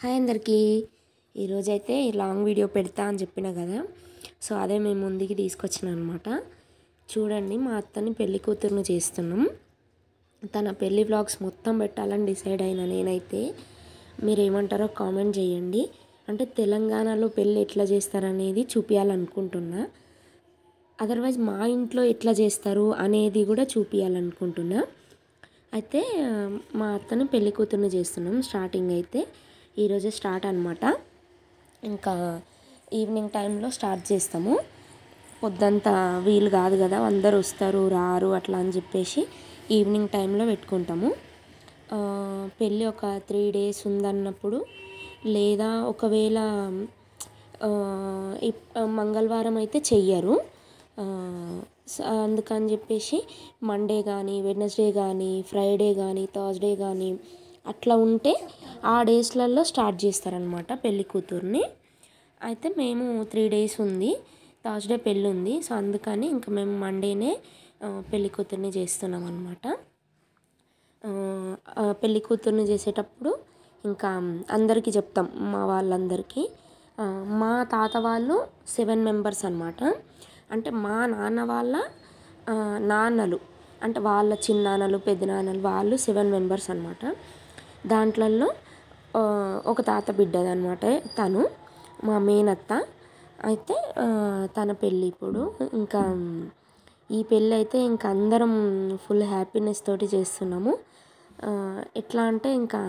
Hi అందరికీ. ఈరోజైతే long video పెడతా అని చెప్పిన కదా, సో అదే మేము ముందుకి తీసుకొచ్చిన అనమాట. చూడండి, మా అత్తని పెళ్లి కూతురును చేస్తున్నాం. తన పెళ్లి వ్లాగ్స్ మొత్తం పెట్టాలని డిసైడ్ అయినా నేనైతే. మీరు ఏమంటారో కామెంట్ చేయండి. అంటే తెలంగాణలో పెళ్ళి ఎట్లా చేస్తారనేది చూపించాలనుకుంటున్నా. అదర్వైజ్ మా ఇంట్లో ఎట్లా చేస్తారు అనేది కూడా చూపించాలనుకుంటున్నా. అయితే మా అత్తని పెళ్లి కూతురుని చేస్తున్నాం. స్టార్టింగ్ అయితే ఈరోజే స్టార్ట్ అనమాట. ఇంకా ఈవినింగ్ టైంలో స్టార్ట్ చేస్తాము. పొద్దంతా వీలు కాదు కదా, అందరూ వస్తారు రారు అట్లా అని చెప్పేసి ఈవినింగ్ టైంలో పెట్టుకుంటాము. పెళ్ళి ఒక 3 days ఉందన్నప్పుడు, లేదా ఒకవేళ మంగళవారం అయితే చెయ్యరు. అందుకని చెప్పేసి మండే కానీ, వెడ్నెస్డే కానీ, ఫ్రైడే కానీ, థర్స్డే కానీ అట్లా ఉంటే ఆ డేస్లలో స్టార్ట్ చేస్తారనమాట పెళ్లి కూతుర్ని. అయితే మేము 3 days ఉంది, థర్స్డే పెళ్ళి ఉంది. సో అందుకని ఇంకా మేము మండేనే పెళ్లి కూతుర్ని చేస్తున్నాం అనమాట. పెళ్లి కూతుర్ని చేసేటప్పుడు ఇంకా అందరికీ చెప్తాం, మా వాళ్ళందరికీ. మా తాత వాళ్ళు 7 members అనమాట. అంటే మా నాన్న వాళ్ళ నాన్నలు, అంటే వాళ్ళ చిన్నాన్నలు పెద్దనాన్నలు వాళ్ళు 7 members అనమాట. దాంట్లలో ఒక తాత బిడ్డదనమాట తను, మా మేనత్త. అయితే తన పెళ్ళి ఇప్పుడు ఇంకా ఈ పెళ్ళి అయితే ఇంకా అందరం ఫుల్ హ్యాపీనెస్ తోటి చేస్తున్నాము. ఎట్లా అంటే ఇంకా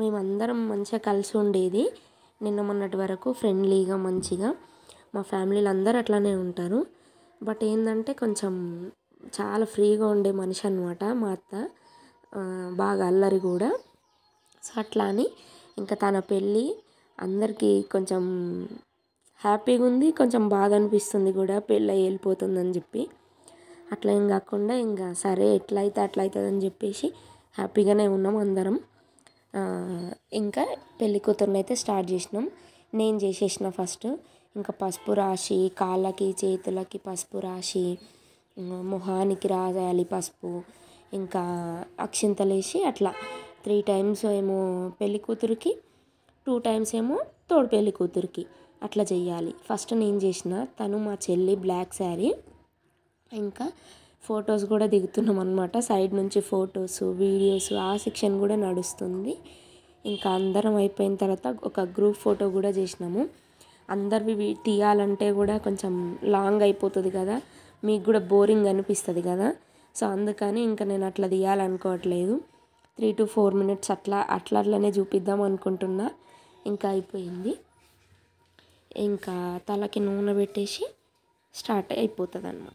మేమందరం మంచిగా కలిసి ఉండేది నిన్న మొన్నటి వరకు, ఫ్రెండ్లీగా మంచిగా. మా ఫ్యామిలీలు అందరూ అట్లానే ఉంటారు. బట్ ఏంటంటే కొంచెం చాలా ఫ్రీగా ఉండే మనిషి అనమాట మా అత్త, బాగా అల్లరి కూడా. సో అట్లా అని ఇంకా తన పెళ్ళి అందరికీ కొంచెం హ్యాపీగా ఉంది, కొంచెం బాధ అనిపిస్తుంది కూడా, పెళ్ళి వెళ్ళిపోతుందని చెప్పి. అట్లా ఏం కాకుండా ఇంకా సరే ఎట్లయితే అట్లా అవుతుందని చెప్పేసి హ్యాపీగానే ఉన్నాం అందరం. ఇంకా పెళ్లి కూతురుని అయితే స్టార్ట్ చేసినాం. నేను చేసేసిన ఫస్ట్. ఇంకా పసుపు రాసి, కాళ్ళకి చేతులకి పసుపు రాసి, మొహానికి రాయాలి పసుపు, ఇంకా అక్షింతలేసి అట్లా 3 times ఏమో పెళ్లి కూతురికి, 2 times ఏమో తోడు పెళ్లి కూతురికి అట్లా చెయ్యాలి. ఫస్ట్ నేను చేసిన, తను మా చెల్లి బ్లాక్ శారీ. ఇంకా ఫొటోస్ కూడా దిగుతున్నాం అనమాట. సైడ్ నుంచి ఫొటోస్ వీడియోస్ ఆ సెక్షన్ కూడా నడుస్తుంది. ఇంకా అందరం అయిపోయిన తర్వాత ఒక గ్రూప్ ఫోటో కూడా చేసినాము. అందరివి తీయాలంటే కూడా కొంచెం లాంగ్ అయిపోతుంది కదా, మీకు కూడా బోరింగ్ అనిపిస్తుంది కదా. సో అందుకని ఇంకా నేను అట్లా తీయాలనుకోవట్లేదు. 3 to 4 minutes అట్లనే చూపిద్దాం అనుకుంటున్నా. ఇంకా అయిపోయింది. ఇంకా తలకి నూనె పెట్టేసి స్టార్ట్ అయిపోతుంది అన్నమాట.